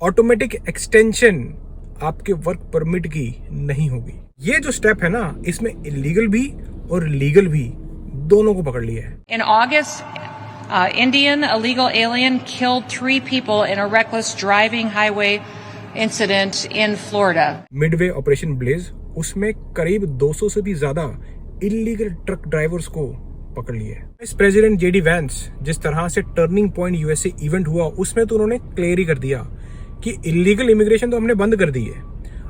Automatic extension आपके work permit की नहीं होगी। ये जो स्टेप है ना, इसमें इलीगल भी और लीगल भी दोनों को पकड़ लिया है। In August, Indian illegal alien killed 3 people in a reckless driving highway incident in Florida. Midway operation blaze, उसमें करीब 200 से भी ज्यादा इलीगल ट्रक ड्राइवर्स को पकड़ लिया है। वाइस प्रेसिडेंट जेडी वैंस, जिस तरह से टर्निंग पॉइंट यूएसए इवेंट हुआ, उसमें तो उन्होंने क्लियर ही कर दिया कि इलीगल इमिग्रेशन तो हमने बंद कर दी है,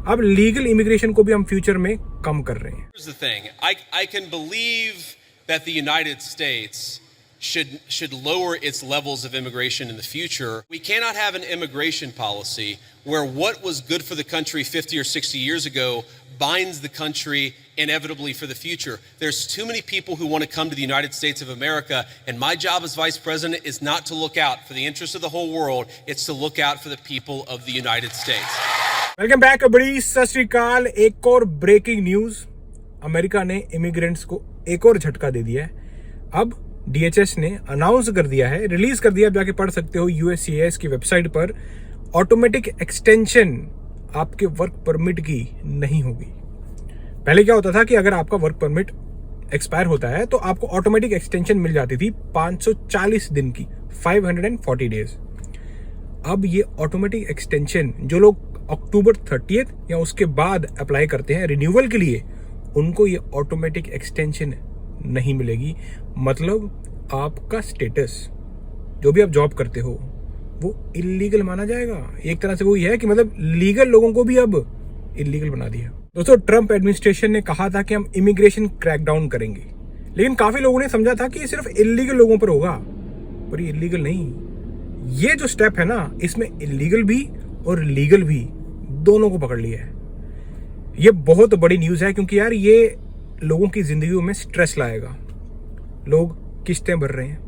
अब लीगल इमिग्रेशन को भी हम फ्यूचर में कम कर रहे हैं। Here's the thing. I can believe that the United States should lower its levels of immigration in the future. We cannot have an immigration policy where what was good for the country 50 or 60 years ago binds the country inevitably for the future. There's too many people who want to come to the United States of America, and my job as Vice President is not to look out for the interests of the whole world, it's to look out for the people of the United States. Welcome back, बड़ी सत श्री अकाल। एक और breaking news, America ने immigrants को एक और झटका दे दिया है। अब डीएचएस ने अनाउंस कर दिया है, रिलीज कर दिया, आप जाके पढ़ सकते हो यूएससीआईएस की वेबसाइट पर, ऑटोमेटिक एक्सटेंशन आपके वर्क परमिट की नहीं होगी। पहले क्या होता था कि अगर आपका वर्क परमिट एक्सपायर होता है तो आपको ऑटोमेटिक एक्सटेंशन मिल जाती थी 540 दिन की, 540 डेज। अब ये ऑटोमेटिक एक्सटेंशन जो लोग अक्टूबर 30 या उसके बाद अप्लाई करते हैं रिन्यूअल के लिए, उनको ये ऑटोमेटिक एक्सटेंशन नहीं मिलेगी। मतलब आपका स्टेटस, जो भी आप जॉब करते हो, वो इलीगल माना जाएगा। एक तरह से वो ये है कि मतलब लीगल लोगों को भी अब इलीगल बना दिया। दोस्तों, ट्रंप एडमिनिस्ट्रेशन ने कहा था कि हम इमिग्रेशन क्रैकडाउन करेंगे, लेकिन काफी लोगों ने समझा था कि ये सिर्फ इलीगल लोगों पर होगा, पर ये इलीगल नहीं। ये जो स्टेप है ना, इसमें इलीगल भी और लीगल भी दोनों को पकड़ लिया है। ये बहुत बड़ी न्यूज है, क्योंकि यार ये लोगों की जिंदगियों में स्ट्रेस लाएगा। लोग किस्तें भर रहे हैं,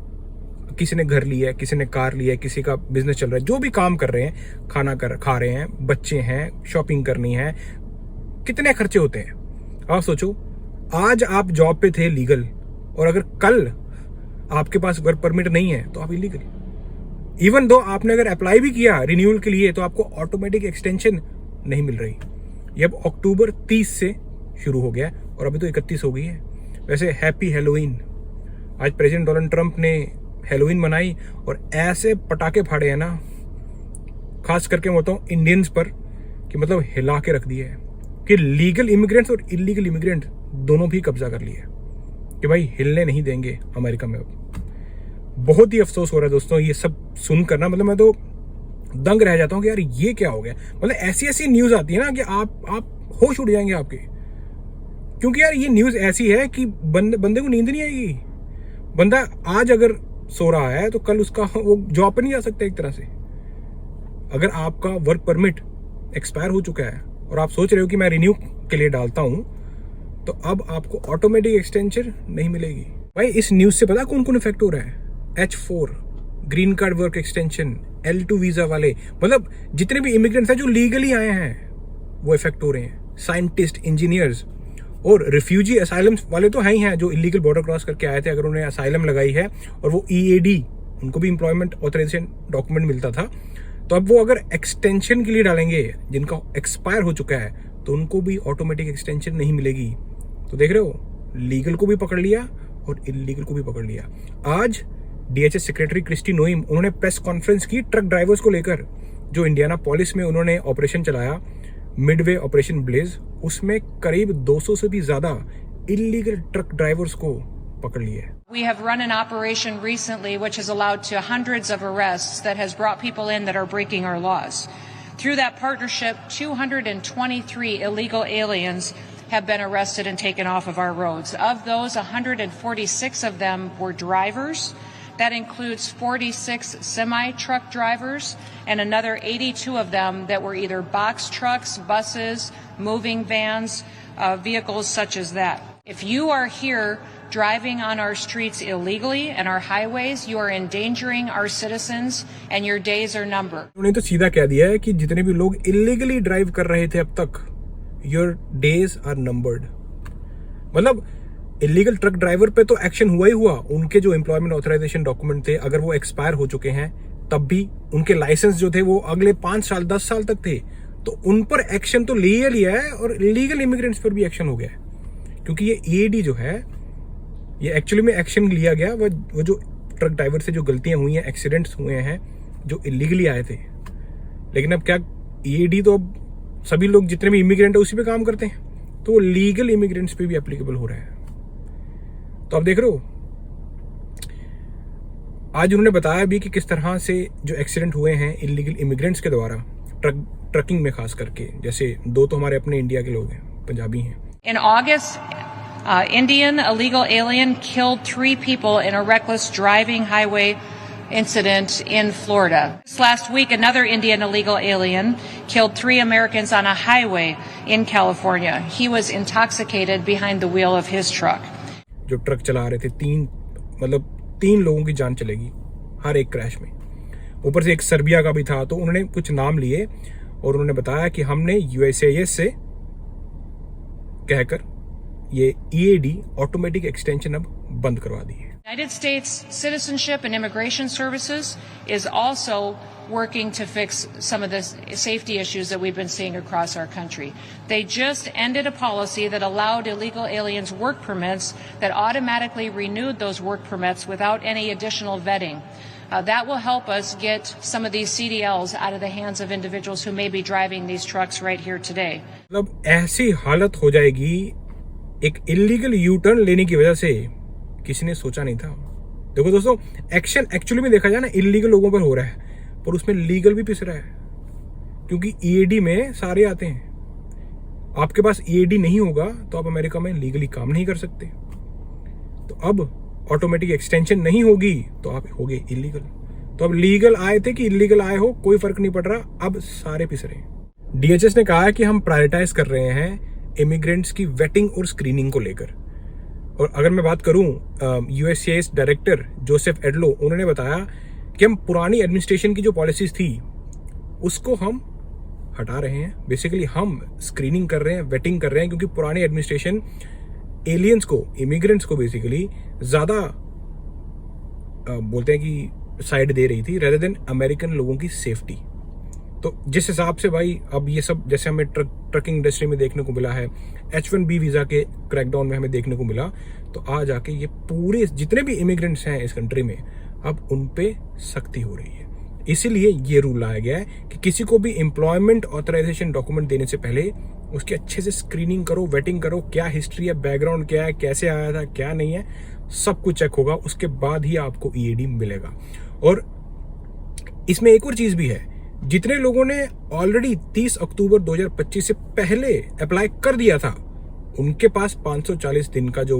किसी ने घर लिया है, किसी ने कार लिया है, किसी का बिजनेस चल रहा है, जो भी काम कर रहे हैं, खाना खा रहे हैं, बच्चे हैं, शॉपिंग करनी है, कितने खर्चे होते हैं। आप सोचो, आज आप जॉब पे थे लीगल, और अगर कल आपके पास वर्क परमिट नहीं है तो आप इलीगल। इवन दो आपने अगर अप्लाई भी किया रिन्यूअल के लिए, तो आपको ऑटोमेटिक एक्सटेंशन नहीं मिल रही। ये अब अक्टूबर 30 से शुरू हो गया और अभी तो 31 हो गई है। वैसे हैप्पी हैलोवीन। आज प्रेसिडेंट डोनाल्ड ट्रंप ने हैलोवीन मनाई और ऐसे पटाखे फाड़े हैं ना, खास करके मैं बताऊं इंडियंस पर, कि मतलब हिला के रख दिए है कि लीगल इमिग्रेंट्स और इलीगल इमिग्रेंट दोनों भी कब्जा कर लिए कि भाई हिलने नहीं देंगे अमेरिका में। अब बहुत ही अफसोस हो रहा है दोस्तों ये सब सुनकर ना, मतलब मैं तो दंग रह जाता हूँ कि यार ये क्या हो गया। मतलब ऐसी ऐसी न्यूज आती है ना कि आप होश उड़ जाएंगे आपके, क्योंकि यार ये न्यूज ऐसी है कि बंदे को नींद नहीं आएगी। बंदा आज अगर सो रहा है तो कल उसका वो जॉब पे नहीं जा सकता। एक तरह से अगर आपका वर्क परमिट एक्सपायर हो चुका है और आप सोच रहे हो कि मैं रिन्यू के लिए डालता हूं, तो अब आपको ऑटोमेटिक एक्सटेंशन नहीं मिलेगी। भाई इस न्यूज से पता कौन कौन इफेक्ट हो रहा है? H4 green card work extension, L2 visa वाले, मतलब जितने भी इमिग्रेंट्स हैं जो लीगली आए हैं वो इफेक्ट हो रहे हैं। साइंटिस्ट, इंजीनियर्स और रिफ्यूजी असाइलम वाले तो हैं ही हैं, जो इलीगल बॉर्डर क्रॉस करके आए थे, अगर उन्होंने असाइलम लगाई है और वो EAD, उनको भी एम्प्लॉयमेंट ऑथराइजेशन डॉक्यूमेंट मिलता था, तो अब वो अगर एक्सटेंशन के लिए डालेंगे जिनका एक्सपायर हो चुका है, तो उनको भी ऑटोमेटिक एक्सटेंशन नहीं मिलेगी। तो देख रहे हो, लीगल को भी पकड़ लिया और इलीगल को भी पकड़ लिया। आज DHS सेक्रेटरी क्रिस्टी नोइम, उन्होंने प्रेस कॉन्फ्रेंस की ट्रक ड्राइवर्स को लेकर, जो इंडियानापोलिस में उन्होंने ऑपरेशन चलाया, मिडवे ऑपरेशन ब्लेज, उसमें करीब 200 से भी ज्यादा इलीगल ट्रक ड्राइवर्स को पकड़ लिया है। We have run an operation recently which has allowed to hundreds of arrests that has brought people in that are breaking our laws. Through that partnership, 223 illegal aliens have been arrested and taken off of our roads. Of those, 146 of them were drivers. That includes 46 semi-truck drivers and another 82 of them that were either box trucks, buses, moving vans, vehicles such as that. If you are here driving on our streets illegally and our highways, you are endangering our citizens and your days are numbered. उन्होंने तो सीधा कह दिया है कि जितने भी लोग इलीगली ड्राइव कर रहे थे अब तक, your days are numbered। मतलब इलीगल ट्रक ड्राइवर पे तो एक्शन हुआ ही हुआ, उनके जो एम्प्लॉयमेंट ऑथराइजेशन डॉक्यूमेंट थे अगर वो एक्सपायर हो चुके हैं, तब भी उनके लाइसेंस जो थे वो अगले 5 साल 10 साल तक थे, तो उन पर एक्शन तो लिया है और इलीगल इमिग्रेंट्स पर भी एक्शन हो गया है, क्योंकि ये ईएडी जो है ये एक्चुअली में एक्शन लिया गया वो जो ट्रक ड्राइवर से जो गलतियां हुई हैं, एक्सीडेंट्स हुए हैं जो इलीगली आए थे। लेकिन अब क्या ईएडी तो अब सभी लोग जितने भी इमिग्रेंट है उसी पे काम करते हैं, तो वो लीगल इमिग्रेंट्स पे भी एप्लीकेबल हो रहा है। तो अब देख रहे हो, आज उन्होंने बताया भी कि किस तरह से जो एक्सीडेंट हुए हैं इलीगल इमिग्रेंट्स के द्वारा, ट्रकिंग में खास करके, जैसे 2 तो हमारे अपने इंडिया के लोग हैं, पंजाबी हैं। In August, Indian illegal alien killed 3 people in a reckless driving highway incident in Florida. This last week, another Indian illegal alien killed 3 Americans on a highway in California. He was intoxicated behind the wheel of his truck. जो truck चला रहे थे 3 लोगों की जान चलेगी हर एक crash में। ऊपर से एक सर्बिया का भी था, तो उन्होंने कुछ नाम लिए और उन्होंने बताया कि हमने USCIS से कहकर ये EAD ऑटोमेटिक एक्सटेंशन अब बंद करवा दी है। United States Citizenship and Immigration Services is also working to fix some of the safety issues that we've been seeing across our country. They just ended a policy that allowed illegal aliens work permits that automatically renewed those work permits without any additional vetting. That will help us get some of these CDLs out of the hands of individuals who may be driving these trucks right here today. मतलब ऐसी हालत हो जाएगी एक illegal U turn लेने की वजह से, किसी ने सोचा नहीं था। देखो दोस्तों, एक्शन एक्चुअली में देखा जाए ना इलीगल लोगों पर हो रहा है, पर उसमें लीगल भी पिस रहा है, क्योंकि ईएडी में सारे आते हैं। आपके पास ईएडी नहीं होगा तो आप अमेरिका में लीगली काम नहीं कर सकते। तो अब ऑटोमेटिक एक्सटेंशन नहीं होगी तो आप होगे इलीगल। तो अब लीगल आए थे कि इलीगल आए हो, कोई फर्क नहीं पड़ रहा, अब सारे पिस रहे हैं। डीएचएस ने कहा है कि हम प्रायोरिटाइज कर रहे हैं इमिग्रेंट्स की वेटिंग और स्क्रीनिंग को लेकर। और अगर मैं बात करूं, USCIS डायरेक्टर जोसेफ एडलो, उन्होंने बताया कि हम पुरानी एडमिनिस्ट्रेशन की जो पॉलिसीज थी उसको हम हटा रहे हैं। बेसिकली हम स्क्रीनिंग कर रहे हैं, वेटिंग कर रहे हैं, क्योंकि पुरानी एडमिनिस्ट्रेशन एलियंस को, इमिग्रेंट्स को बेसिकली ज्यादा बोलते हैं कि साइड दे रही थी रेदर देन अमेरिकन लोगों की सेफ्टी। तो जिस हिसाब से भाई अब ये सब, जैसे हमें ट्रकिंग इंडस्ट्री में देखने को मिला है, H1B वीजा के क्रैकडाउन में हमें देखने को मिला, तो आज आके ये पूरे जितने भी इमिग्रेंट्स हैं इस कंट्री में अब उन पे सख्ती हो रही है। इसीलिए ये रूल लाया गया है कि किसी को भी एम्प्लॉयमेंट ऑथराइजेशन डॉक्यूमेंट देने से पहले उसकी अच्छे से स्क्रीनिंग करो, वेटिंग करो, क्या हिस्ट्री है, बैकग्राउंड क्या है, कैसे आया था, क्या नहीं है, सब कुछ चेक होगा, उसके बाद ही आपको EAD मिलेगा। और इसमें एक और चीज भी है, जितने लोगों ने ऑलरेडी 30 अक्टूबर 2025 से पहले अप्लाई कर दिया था उनके पास 540 दिन का जो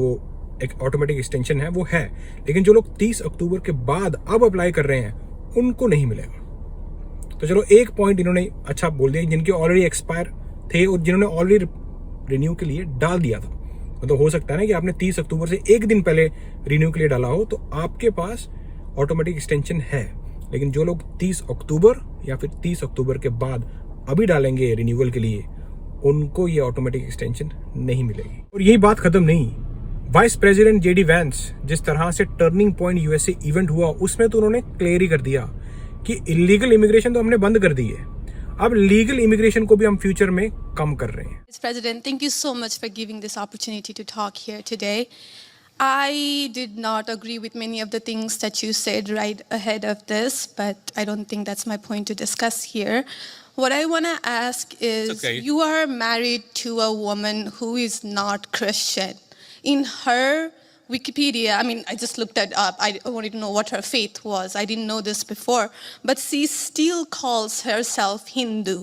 एक ऑटोमेटिक एक्सटेंशन है वो है, लेकिन जो लोग 30 अक्टूबर के बाद अब अप्लाई कर रहे हैं उनको नहीं मिलेगा। तो चलो एक पॉइंट इन्होंने अच्छा बोल दिया, जिनके ऑलरेडी एक्सपायर थे और जिन्होंने ऑलरेडी रिन्यू के लिए डाल दिया था, मतलब हो सकता है ना कि आपने 30 अक्टूबर से एक दिन पहले रिन्यू के लिए डाला हो तो आपके पास ऑटोमेटिक एक्सटेंशन है। लेकिन जो लोग 30 अक्टूबर या फिर 30 अक्टूबर के बाद अभी डालेंगे रिन्यूअल के लिए, उनको ये ऑटोमेटिक एक्सटेंशन नहीं मिलेगी। और यही बात खत्म नहीं, वाइस प्रेसिडेंट JD वैंस, जिस तरह से टर्निंग पॉइंट USA इवेंट हुआ उसमें तो उन्होंने क्लियर ही कर दिया कि इलीगल इमिग्रेशन तो हमने बंद कर दी है, अब लीगल इमिग्रेशन को भी हम फ्यूचर में कम कर रहे हैं। Mr. President, thank you so much for giving this opportunity to talk here today. I did not agree with many of the things that you said right ahead of this, but I don't think that's my point to discuss here. What I want to ask is, Okay. You are married to a woman who is not Christian. In her Wikipedia, I mean, I just looked it up. I wanted to know what her faith was. I didn't know this before, but she still calls herself Hindu.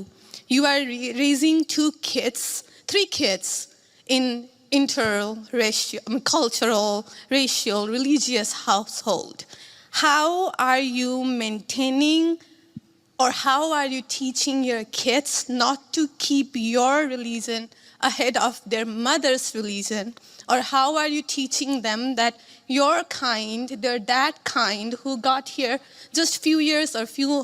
You are raising 3 kids in interracial, cultural, racial, religious household. How are you maintaining, or how are you teaching your kids not to keep your religion ahead of their mother's religion? Or how are you teaching them that your kind, their dad kind, who got here just few years or few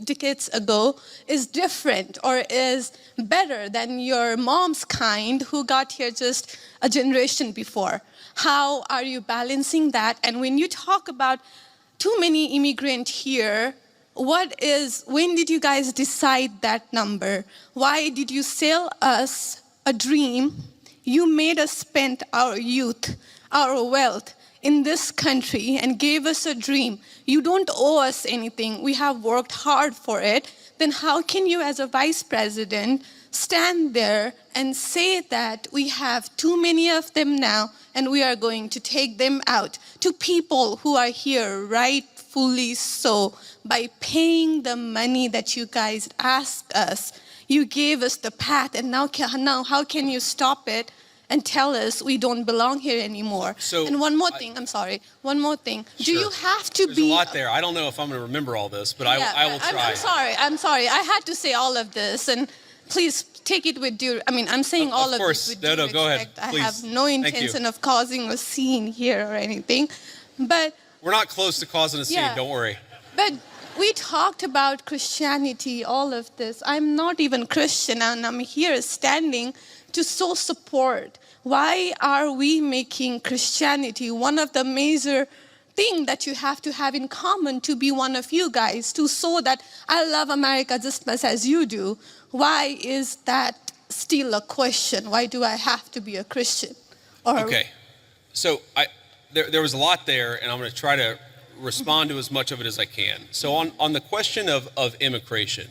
decades ago, is different or is better than your mom's kind, who got here just a generation before? How are you balancing that? And when you talk about too many immigrants here. When did you guys decide that number? Why did you sell us a dream? You made us spend our youth, our wealth in this country and gave us a dream. You don't owe us anything. We have worked hard for it. Then how can you as a vice president stand there and say that we have too many of them now and we are going to take them out to people who are here rightfully so by paying the money that you guys asked us? You gave us the path, and now how can you stop it and tell us we don't belong here anymore? So and one more thing, I'm sorry, one more thing. Do Sure. you have to There's be... a lot there. I don't know if I'm going to remember all this, but I will try. I'm sorry. I had to say all of this, and please take it with due... I'm saying Of all of course. this with due No, go ahead. respect. I Please. have no Thank you. intention of causing a scene here or anything, but... We're not close to causing a scene, Yeah. don't worry. But we talked about Christianity, all of this. I'm not even Christian, and I'm here standing to show support. Why are we making Christianity one of the major things that you have to have in common to be one of you guys, to show that I love America just as much as you do? Why is that still a question? Why do I have to be a Christian? Okay. So there was a lot there, and I'm going to try to respond to as much of it as I can. So on the question of immigration.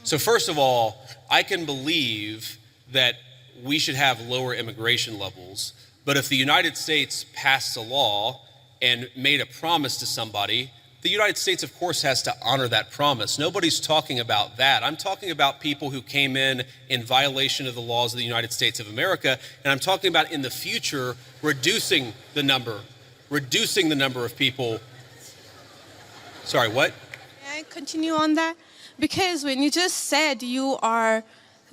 So first of all, I can believe that we should have lower immigration levels, but if the United States passed a law and made a promise to somebody, the United States, of course, has to honor that promise. Nobody's talking about that. I'm talking about people who came in violation of the laws of the United States of America, and I'm talking about in the future reducing the number of people. Sorry, what? May I continue on that? Because when you just said you are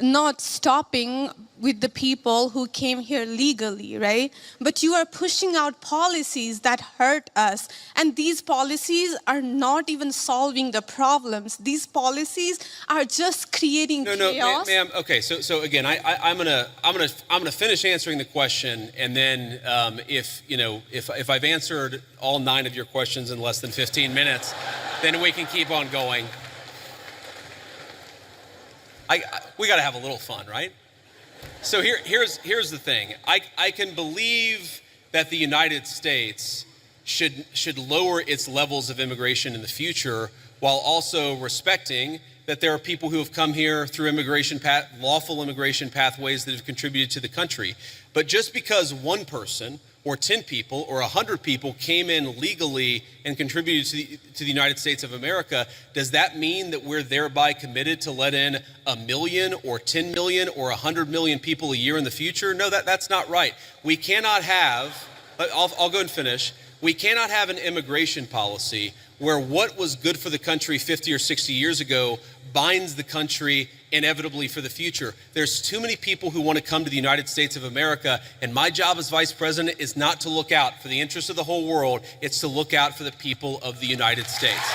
not stopping with the people who came here legally, right? But you are pushing out policies that hurt us. And these policies are not even solving the problems. These policies are just creating chaos. No, ma'am. Okay, so again, I'm gonna finish answering the question, and then if I've answered all 9 of your questions in less than 15 minutes, then we can keep on going. We got to have a little fun, right? So here's the thing. I can believe that the United States should lower its levels of immigration in the future, while also respecting that there are people who have come here through lawful immigration pathways that have contributed to the country. But just because one person or 10 people or 100 people came in legally and contributed to the United States of America, does that mean that we're thereby committed to let in 1 million or 10 million or 100 million people a year in the future? No, that's not right. We cannot have, I'll go and finish. We cannot have an immigration policy where what was good for the country 50 or 60 years ago binds the country inevitably for the future. There's too many people who want to come to the United States of America, and my job as vice president is not to look out for the interests of the whole world, it's to look out for the people of the United States.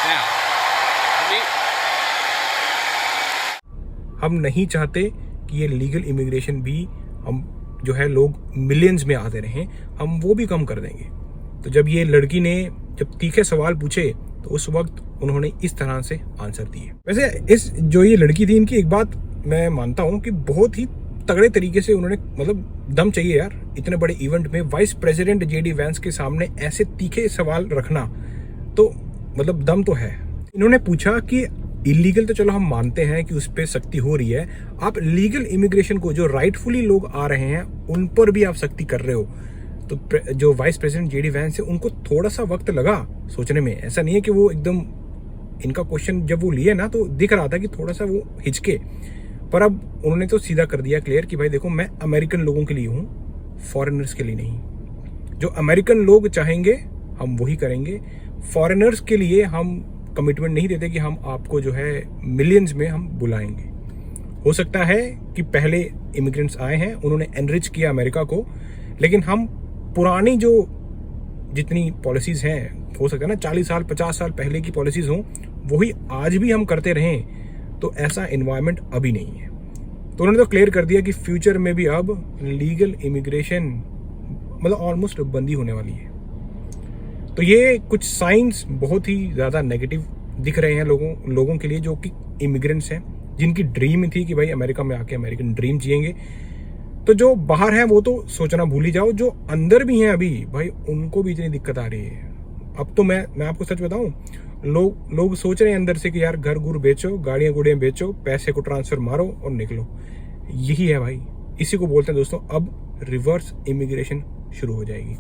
Now, हम नहीं चाहते कि ये legal immigration भी हम जो है लोग मिलियंस में आते रहें, हम वो भी कम कर देंगे। तो जब ये लड़की ने जब तीखे सवाल पूछे तो उस वक्त उन्होंने इस तरह से आंसर दिए। वैसे जो ये लड़की थी, इनकी एक बात मैं मानता हूँ कि बहुत ही तगड़े तरीके से उन्होंने, मतलब दम चाहिए यार, इतने बड़े इवेंट में वाइस प्रेसिडेंट जेडी वैंस के सामने ऐसे तीखे सवाल रखना, तो मतलब दम तो है। इन्होंने पूछा कि इलीगल तो चलो हम मानते हैं कि उस पर सख्ती हो रही है, आप लीगल इमिग्रेशन को जो राइटफुली लोग आ रहे हैं उन पर भी आप सख्ती कर रहे हो। तो जो वाइस प्रेसिडेंट जेडी वैंस है उनको थोड़ा सा वक्त लगा सोचने में, ऐसा नहीं है कि वो एकदम, इनका क्वेश्चन जब वो लिए ना तो दिख रहा था कि थोड़ा सा वो हिचके, पर अब उन्होंने तो सीधा कर दिया क्लियर कि भाई देखो, मैं अमेरिकन लोगों के लिए हूँ, फॉरेनर्स के लिए नहीं। जो अमेरिकन लोग चाहेंगे हम वही करेंगे, फॉरेनर्स के लिए हम कमिटमेंट नहीं देते कि हम आपको जो है मिलियंस में हम बुलाएंगे। हो सकता है कि पहले इमिग्रेंट्स आए हैं, उन्होंने एनरिच किया अमेरिका को, लेकिन हम पुरानी जो जितनी पॉलिसीज़ हैं, हो सकता है ना 40 साल 50 साल पहले की पॉलिसीज़ हों, वही आज भी हम करते रहें, तो ऐसा इन्वायरमेंट अभी नहीं है। तो उन्होंने तो क्लियर कर दिया कि फ्यूचर में भी अब लीगल इमिग्रेशन मतलब ऑलमोस्ट बंदी होने वाली है। तो ये कुछ साइंस बहुत ही ज़्यादा नेगेटिव दिख रहे हैं लोगों के लिए, जो कि इमिग्रेंट्स हैं, जिनकी ड्रीम थी कि भाई अमेरिका में आके अमेरिकन ड्रीम जिएंगे। तो जो बाहर हैं वो तो सोचना भूल ही जाओ, जो अंदर भी हैं अभी भाई उनको भी इतनी दिक्कत आ रही है। अब तो मैं आपको सच बताऊं, लोग सोच रहे हैं अंदर से कि यार घर गुर बेचो, गाड़ियां गुड़ियां बेचो, पैसे को ट्रांसफर मारो और निकलो। यही है भाई, इसी को बोलते हैं दोस्तों अब रिवर्स इमिग्रेशन शुरू हो जाएगी।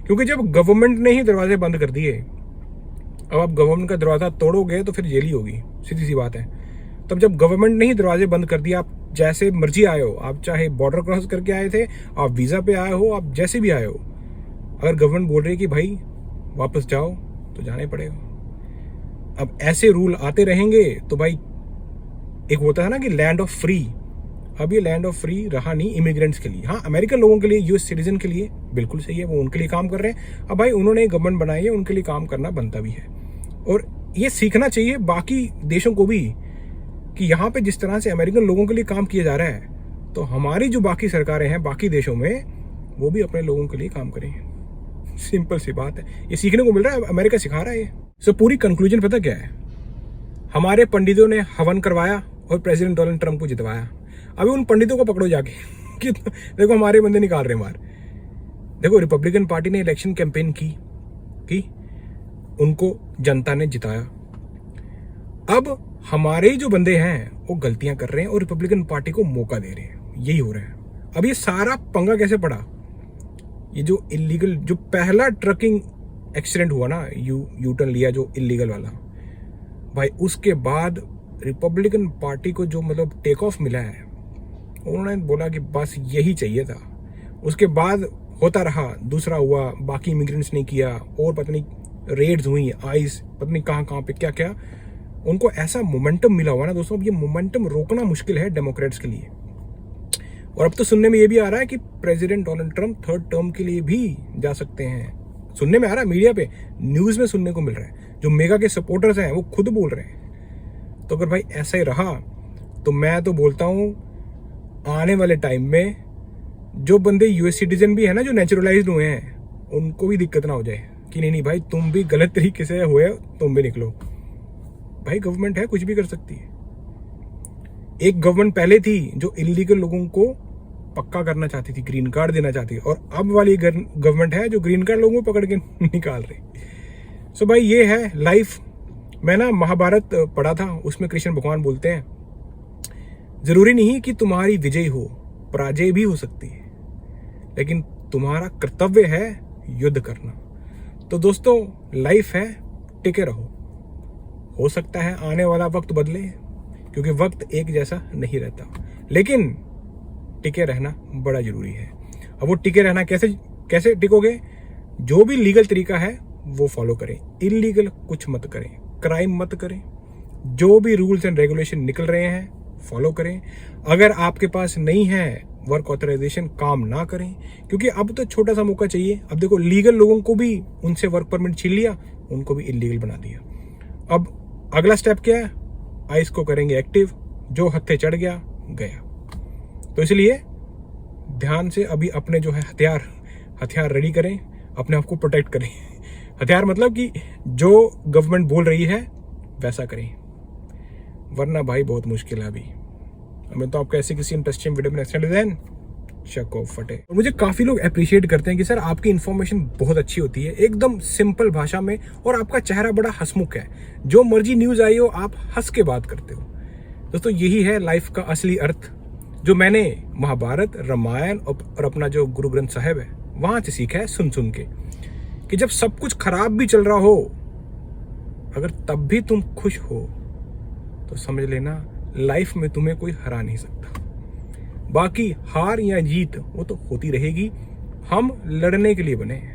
क्योंकि जब गवर्नमेंट ने ही दरवाजे बंद कर दिए, अब आप गवर्नमेंट का दरवाजा तोड़ोगे तो फिर जेल ही होगी, सीधी सी बात है। तब जब गवर्नमेंट ने ही दरवाजे बंद कर दिया, आप जैसे मर्जी आए हो, आप चाहे बॉर्डर क्रॉस करके आए थे, आप वीजा पे आए हो, आप जैसे भी आए हो, अगर गवर्नमेंट बोल रही है कि भाई वापस जाओ तो जाना ही पड़ेगा। अब ऐसे रूल आते रहेंगे तो भाई, एक होता है ना कि लैंड ऑफ फ्री, अब ये लैंड ऑफ फ्री रहा नहीं इमिग्रेंट्स के लिए। हाँ, अमेरिकन लोगों के लिए, यूएस सिटीजन के लिए बिल्कुल सही है, वो उनके लिए काम कर रहे हैं। अब भाई उन्होंने गवर्नमेंट बनाई है, उनके लिए काम करना बनता भी है। और ये सीखना चाहिए बाकी देशों को भी कि यहाँ पे जिस तरह से अमेरिकन लोगों के लिए काम किया जा रहा है, तो हमारी जो बाकी सरकारें हैं बाकी देशों में, वो भी अपने लोगों के लिए काम करें। सिंपल सी बात है, ये सीखने को मिल रहा है, अमेरिका सिखा रहा है ये। सो पूरी कंक्लूजन पता क्या है, हमारे पंडितों ने हवन करवाया और प्रेसिडेंट डोनाल्ड ट्रंप को जितवाया। अभी उन पंडितों को पकड़ो जाके कि देखो हमारे बंदे निकाल रहे मार। देखो रिपब्लिकन पार्टी ने इलेक्शन कैंपेन की उनको जनता ने जिताया। अब हमारे जो बंदे हैं वो गलतियां कर रहे हैं और रिपब्लिकन पार्टी को मौका दे रहे हैं, यही हो रहा है। अब ये सारा पंगा कैसे पड़ा, ये जो इलीगल, जो पहला ट्रकिंग एक्सीडेंट हुआ ना, यू टर्न लिया जो इलीगल वाला, भाई उसके बाद रिपब्लिकन पार्टी को जो मतलब टेक ऑफ मिला है, उन्होंने बोला कि बस यही चाहिए था। उसके बाद होता रहा, दूसरा हुआ, बाकी इमिग्रेंट्स ने किया, और पता नहीं रेड्स हुई, आइस पता नहीं कहाँ पे क्या क्या, उनको ऐसा मोमेंटम मिला हुआ ना दोस्तों। अब ये मोमेंटम रोकना मुश्किल है डेमोक्रेट्स के लिए। और अब तो सुनने में ये भी आ रहा है कि president Donald Trump third term के लिए भी जा सकते हैं। सुनने में आ रहा है, मीडिया पे, न्यूज में सुनने को मिल रहा है। जो मेगा के सपोर्टर्स हैं वो खुद बोल रहे हैं। तो अगर भाई ऐसा ही रहा तो मैं तो बोलता हूँ आने वाले टाइम में जो बंदे यूएस सिटीजन भी है ना, जो नेचुरलाइज्ड हुए हैं, उनको भी दिक्कत ना हो जाए कि नहीं भाई तुम भी गलत तरीके से हुए, तुम भी निकलो। भाई गवर्नमेंट है, कुछ भी कर सकती है। एक गवर्नमेंट पहले थी जो इलीगल लोगों को पक्का करना चाहती थी, ग्रीन कार्ड देना चाहती थी, और अब वाली गवर्नमेंट है जो ग्रीन कार्ड लोगों को पकड़ के निकाल रही। सो भाई ये है लाइफ। मैं ना महाभारत पढ़ा था, उसमें कृष्ण भगवान बोलते हैं जरूरी नहीं कि तुम्हारी विजय हो, पराजय भी हो सकती है, लेकिन तुम्हारा कर्तव्य है युद्ध करना। तो दोस्तों लाइफ है, टिके रहो। हो सकता है आने वाला वक्त बदले, क्योंकि वक्त एक जैसा नहीं रहता, लेकिन टिके रहना बड़ा जरूरी है। अब वो टिके रहना कैसे टिकोगे, जो भी लीगल तरीका है वो फॉलो करें, इलीगल कुछ मत करें, क्राइम मत करें, जो भी रूल्स एंड रेगुलेशन निकल रहे हैं फॉलो करें। अगर आपके पास नहीं है वर्क ऑथराइजेशन, काम ना करें, क्योंकि अब तो छोटा सा मौका चाहिए। अब देखो लीगल लोगों को भी उनसे वर्क परमिट छीन लिया, उनको भी इलीगल बना दिया। अब अगला स्टेप क्या है, आइस को करेंगे एक्टिव, जो हत्थे चढ़ गया गया। तो इसलिए ध्यान से अभी अपने जो है हथियार रेडी करें, अपने आप को प्रोटेक्ट करें। हथियार मतलब कि जो गवर्नमेंट बोल रही है वैसा करें, वरना भाई बहुत मुश्किल है अभी। मैं तो आपको ऐसे किसी इंटरेस्टिंग वीडियो में नेक्स्ट टाइम चको फटे। और मुझे काफी लोग अप्रिशिएट करते हैं कि सर आपकी इन्फॉर्मेशन बहुत अच्छी होती है, एकदम सिंपल भाषा में, और आपका चेहरा बड़ा हंसमुख है, जो मर्जी न्यूज आई हो आप हंस के बात करते हो। दोस्तों यही है लाइफ का असली अर्थ, जो मैंने महाभारत, रामायण और अपना जो गुरु ग्रंथ साहिब है वहां से सीखा है, सुन के, कि जब सब कुछ खराब भी चल रहा हो, अगर तब भी तुम खुश हो तो समझ लेना लाइफ में तुम्हें कोई हरा नहीं सकता। बाकी हार या जीत वो तो होती रहेगी, हम लड़ने के लिए बने हैं।